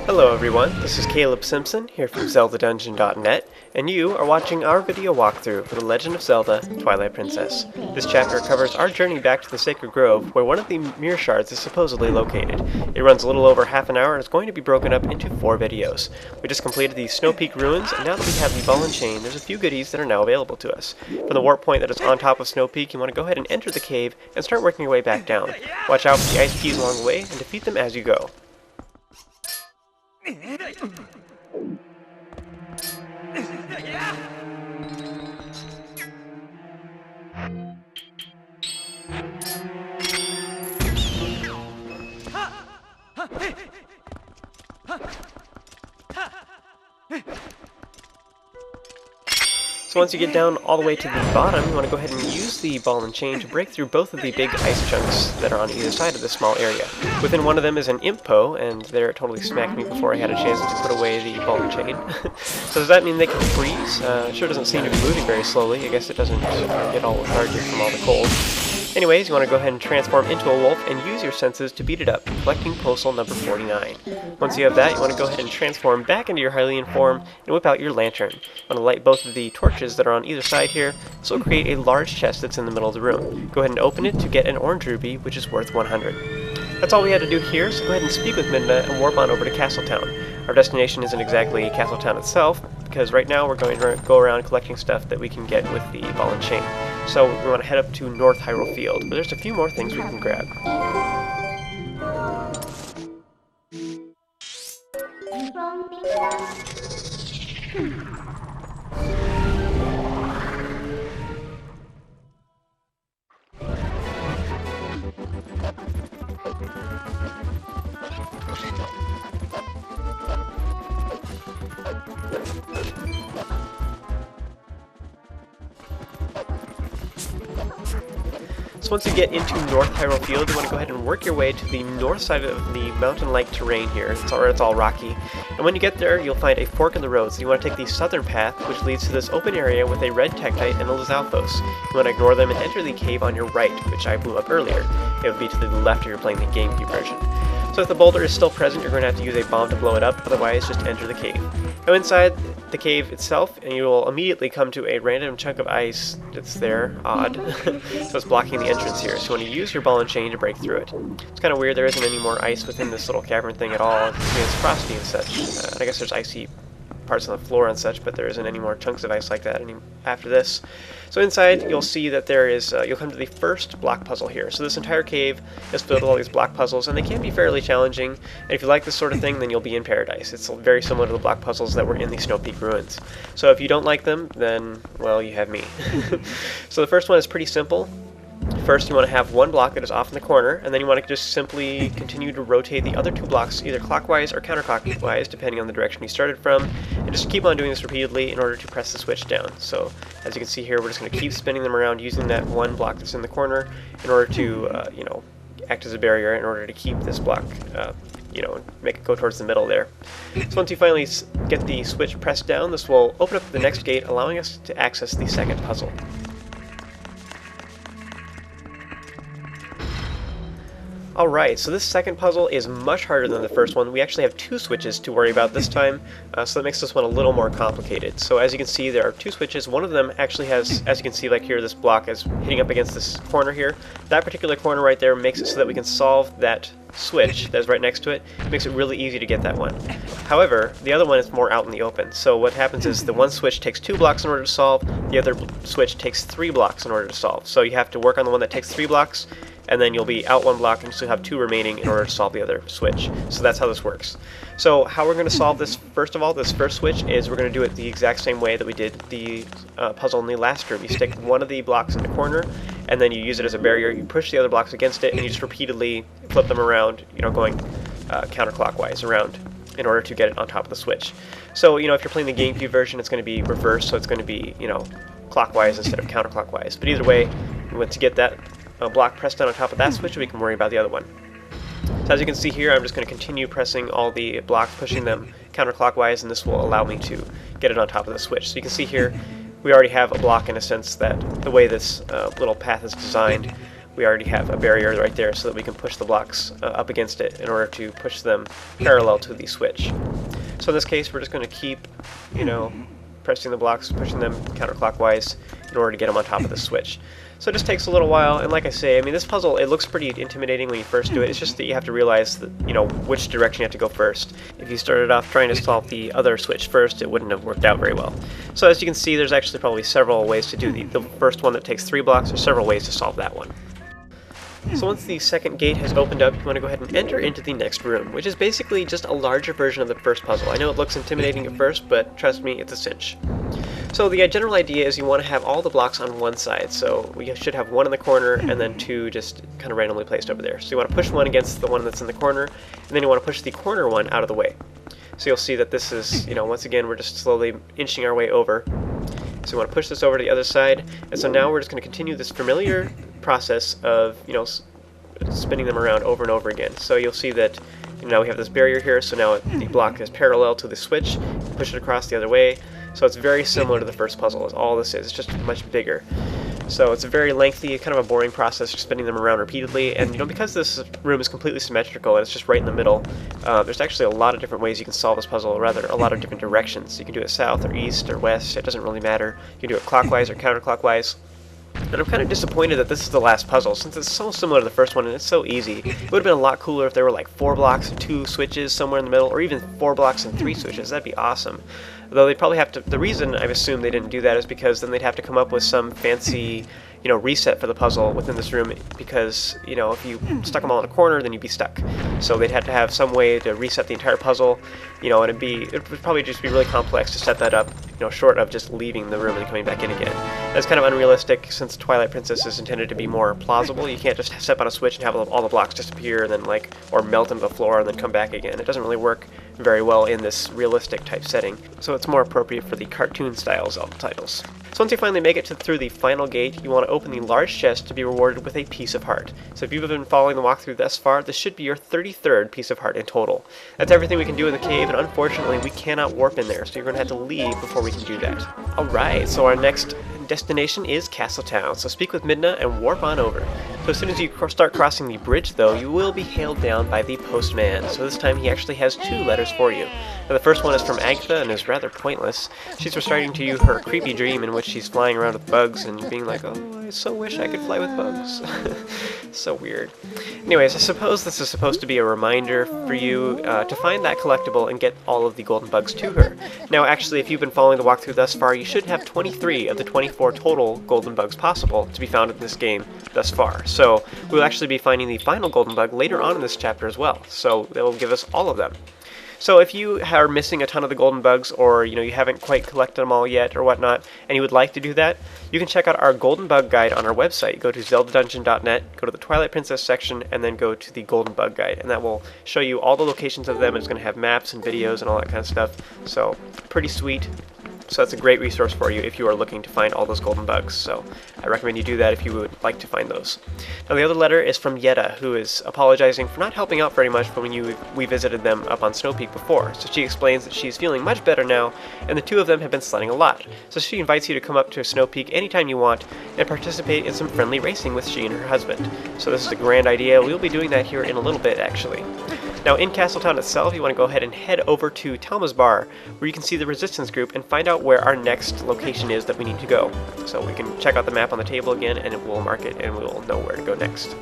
Hello everyone, this is Caleb Simpson here from ZeldaDungeon.net, and you are watching our video walkthrough for The Legend of Zelda: Twilight Princess. This chapter covers our journey back to the Sacred Grove, where one of the mirror shards is supposedly located. It runs a little over half an hour and is going to be broken up into 4 videos. We just completed the Snowpeak ruins, and now that we have the ball and chain, there's a few goodies that are now available to us. From the warp point that is on top of Snowpeak, you want to go ahead and enter the cave and start working your way back down. Watch out for the ice keys along the way and defeat them as you go. So once you get down all the way to the bottom, you want to go ahead and use the ball and chain to break through both of the big ice chunks that are on either side of this small area. Within one of them is an imp Poe, and there it totally smacked me before I had a chance to put away the ball and chain. So does that mean they can freeze? It sure doesn't seem to be moving very slowly. I guess it doesn't get all lethargic from all the cold. Anyways, you want to go ahead and transform into a wolf and use your senses to beat it up, collecting Poe Soul number 49. Once you have that, you want to go ahead and transform back into your Hylian form and whip out your lantern. You want to light both of the torches that are on either side here, so it'll create a large chest that's in the middle of the room. Go ahead and open it to get an orange ruby, which is worth 100. That's all we had to do here, so go ahead and speak with Midna and warp on over to Castletown. Our destination isn't exactly Castletown itself, because right now we're going to go around collecting stuff that we can get with the ball and chain. So we want to head up to North Hyrule Field, but there's a few more things we can grab. So once you get into North Hyrule Field, you want to go ahead and work your way to the north side of the mountain-like terrain here. It's all rocky. And when you get there, you'll find a fork in the road, so you want to take the southern path, which leads to this open area with a red Tektite and a Lizalfos. You want to ignore them and enter the cave on your right, which I blew up earlier. It would be to the left if you're playing the GameCube version. So if the boulder is still present, you're going to have to use a bomb to blow it up, otherwise just enter the cave. Go inside the cave itself, and you will immediately come to a random chunk of ice that's there. Odd. So it's blocking the entrance here, so you want to use your ball and chain to break through it. It's kind of weird, there isn't any more ice within this little cavern thing at all. It's frosty and such. And I guess there's icy parts on the floor and such, but there isn't any more chunks of ice like that after this. So inside, you'll see that there is, you'll come to the first block puzzle here. So this entire cave is filled with all these block puzzles, and they can be fairly challenging. And if you like this sort of thing, then you'll be in paradise. It's very similar to the block puzzles that were in the Snowpeak ruins. So if you don't like them, then, well, you have me. So the first one is pretty simple. First, you want to have one block that is off in the corner, and then you want to just simply continue to rotate the other 2 blocks either clockwise or counterclockwise, depending on the direction you started from, and just keep on doing this repeatedly in order to press the switch down. So, as you can see here, we're just going to keep spinning them around using that one block that's in the corner in order to, act as a barrier in order to keep this block, make it go towards the middle there. So once you finally get the switch pressed down, this will open up the next gate, allowing us to access the second puzzle. Alright, so this second puzzle is much harder than the first one. We actually have 2 switches to worry about this time, so that makes this one a little more complicated. So as you can see, there are 2 switches. One of them actually has, as you can see, like here, this block is hitting up against this corner here. That particular corner right there makes it so that we can solve that switch that is right next to it. It makes it really easy to get that one. However, the other one is more out in the open. So what happens is the one switch takes 2 blocks in order to solve, the other switch takes 3 blocks in order to solve. So you have to work on the one that takes 3 blocks, and then you'll be out 1 block and still have 2 remaining in order to solve the other switch. So that's how this works. So how we're going to solve this, first of all, this first switch, is we're going to do it the exact same way that we did the puzzle in the last room. You stick one of the blocks in the corner, and then you use it as a barrier. You push the other blocks against it, and you just repeatedly flip them around, going counterclockwise around in order to get it on top of the switch. So, if you're playing the GameCube version, it's going to be reversed, so it's going to be, clockwise instead of counterclockwise. But either way, once you get that block pressed down on top of that switch, we can worry about the other one. So as you can see here, I'm just going to continue pressing all the blocks, pushing them counterclockwise, and this will allow me to get it on top of the switch. So you can see here, we already have a block in a sense that the way this little path is designed, we already have a barrier right there so that we can push the blocks up against it in order to push them parallel to the switch. So in this case, we're just going to keep, pressing the blocks, pushing them counterclockwise in order to get them on top of the switch. So it just takes a little while, and like I say, I mean, this puzzle, it looks pretty intimidating when you first do it. It's just that you have to realize that, which direction you have to go first. If you started off trying to solve the other switch first, it wouldn't have worked out very well. So as you can see, there's actually probably several ways to do the first one that takes 3 blocks. There's several ways to solve that one. So once the second gate has opened up, you want to go ahead and enter into the next room, which is basically just a larger version of the first puzzle. I know it looks intimidating at first, but trust me, it's a cinch. So the general idea is you want to have all the blocks on one side, so we should have 1 in the corner and then 2 just kind of randomly placed over there. So you want to push 1 against the one that's in the corner, and then you want to push the corner one out of the way. So you'll see that this is, once again, we're just slowly inching our way over. So we want to push this over to the other side, and so now we're just going to continue this familiar process of, spinning them around over and over again. So you'll see that now we have this barrier here, so now the block is parallel to the switch, push it across the other way. So it's very similar to the first puzzle, is all this is. It's just much bigger. So it's a very lengthy, kind of a boring process, spinning them around repeatedly. And because this room is completely symmetrical and it's just right in the middle, there's actually a lot of different ways you can solve this puzzle, or rather a lot of different directions. You can do it south or east or west, it doesn't really matter. You can do it clockwise or counterclockwise. And I'm kind of disappointed that this is the last puzzle, since it's so similar to the first one and it's so easy. It would have been a lot cooler if there were like 4 blocks and 2 switches somewhere in the middle, or even 4 blocks and 3 switches. That'd be awesome. Though they'd probably have to, the reason I've assumed they didn't do that is because then they'd have to come up with some fancy, reset for the puzzle within this room, because, if you stuck them all in a corner, then you'd be stuck. So they'd have to have some way to reset the entire puzzle, and it would probably just be really complex to set that up, short of just leaving the room and coming back in again. That's kind of unrealistic, since Twilight Princess is intended to be more plausible. You can't just step on a switch and have all the blocks disappear and then or melt into the floor and then come back again. It doesn't really work very well in this realistic type setting, so it's more appropriate for the cartoon style Zelda titles. So once you finally make it through the final gate, you want to open the large chest to be rewarded with a piece of heart. So if you've been following the walkthrough thus far, this should be your 33rd piece of heart in total. That's everything we can do in the cave, and unfortunately we cannot warp in there, so you're going to have to leave before we can do that. Alright, so our next destination is Castletown, so speak with Midna and warp on over. So as soon as you start crossing the bridge, though, you will be hailed down by the Postman. So this time he actually has 2 letters for you. Now the first one is from Agatha and is rather pointless. She's reciting to you her creepy dream in which she's flying around with bugs and being like, oh, I so wish I could fly with bugs. So weird. Anyways, I suppose this is supposed to be a reminder for you to find that collectible and get all of the golden bugs to her. Now actually, if you've been following the walkthrough thus far, you should have 23 of the 24 total golden bugs possible to be found in this game thus far. So we'll actually be finding the final golden bug later on in this chapter as well. So that will give us all of them. So if you are missing a ton of the golden bugs, or you haven't quite collected them all yet or whatnot, and you would like to do that, you can check out our golden bug guide on our website. Go to zeldadungeon.net, go to the Twilight Princess section, and then go to the golden bug guide, and that will show you all the locations of them. It's going to have maps and videos and all that kind of stuff. So pretty sweet. So that's a great resource for you if you are looking to find all those golden bugs. So I recommend you do that if you would like to find those. Now the other letter is from Yetta, who is apologizing for not helping out very much when we visited them up on Snowpeak before. So she explains that she's feeling much better now, and the 2 of them have been sledding a lot. So she invites you to come up to Snowpeak anytime you want and participate in some friendly racing with she and her husband. So this is a grand idea. We'll be doing that here in a little bit, actually. Now in Castletown itself, you want to go ahead and head over to Telma's bar, where you can see the resistance group and find out where our next location is that we need to go. So we can check out the map on the table again, and it will mark it, and we will know where to go next.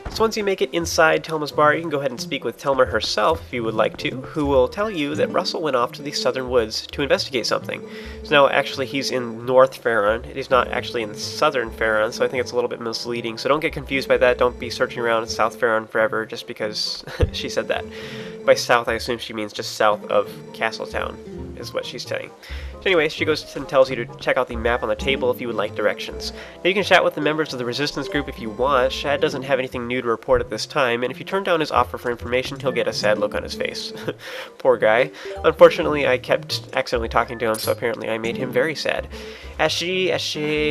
So once you make it inside Telma's bar, you can go ahead and speak with Telma herself if you would like to, who will tell you that Rusl went off to the southern woods to investigate something. So now actually he's in North Faron. He's not actually in southern Faron, so I think it's a little bit misleading. So don't get confused by that. Don't be searching around in South Faron forever just because she said that. By south, I assume she means just south of Castletown, is what she's saying. So anyway, she goes and tells you to check out the map on the table if you would like directions. Now you can chat with the members of the resistance group if you want. Shad doesn't have anything new to report at this time, and if you turn down his offer for information, he'll get a sad look on his face. Poor guy. Unfortunately, I kept accidentally talking to him, so apparently I made him very sad. Ashe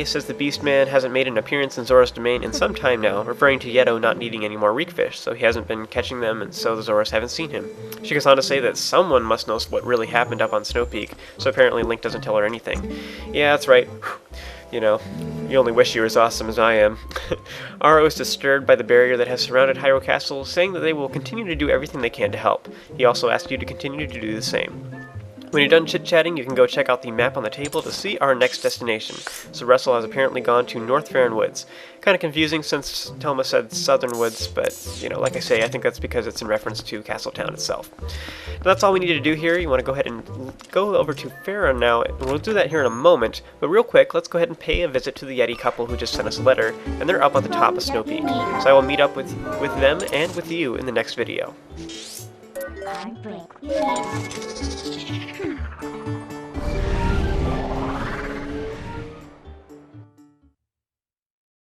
says the Beastman hasn't made an appearance in Zora's domain in some time now, referring to Yeto not needing any more weak fish, so he hasn't been catching them, and so the Zoras haven't seen him. She goes on to say that someone must know what really happened up on Snowpeak, so apparently Link doesn't tell her anything. Yeah, that's right. You know, you only wish you were as awesome as I am. Aro is disturbed by the barrier that has surrounded Hyrule Castle, saying that they will continue to do everything they can to help. He also asks you to continue to do the same. When you're done chit-chatting, you can go check out the map on the table to see our next destination. So Rusl has apparently gone to North Faron Woods. Kind of confusing since Telma said Southern Woods, but, you know, like I say, I think that's because it's in reference to Castletown itself. Now, that's all we need to do here. You want to go ahead and go over to Faron now, and we'll do that here in a moment. But real quick, let's go ahead and pay a visit to the Yeti couple who just sent us a letter, and they're up at the top of Snowpeak. So I will meet up with them and with you in the next video.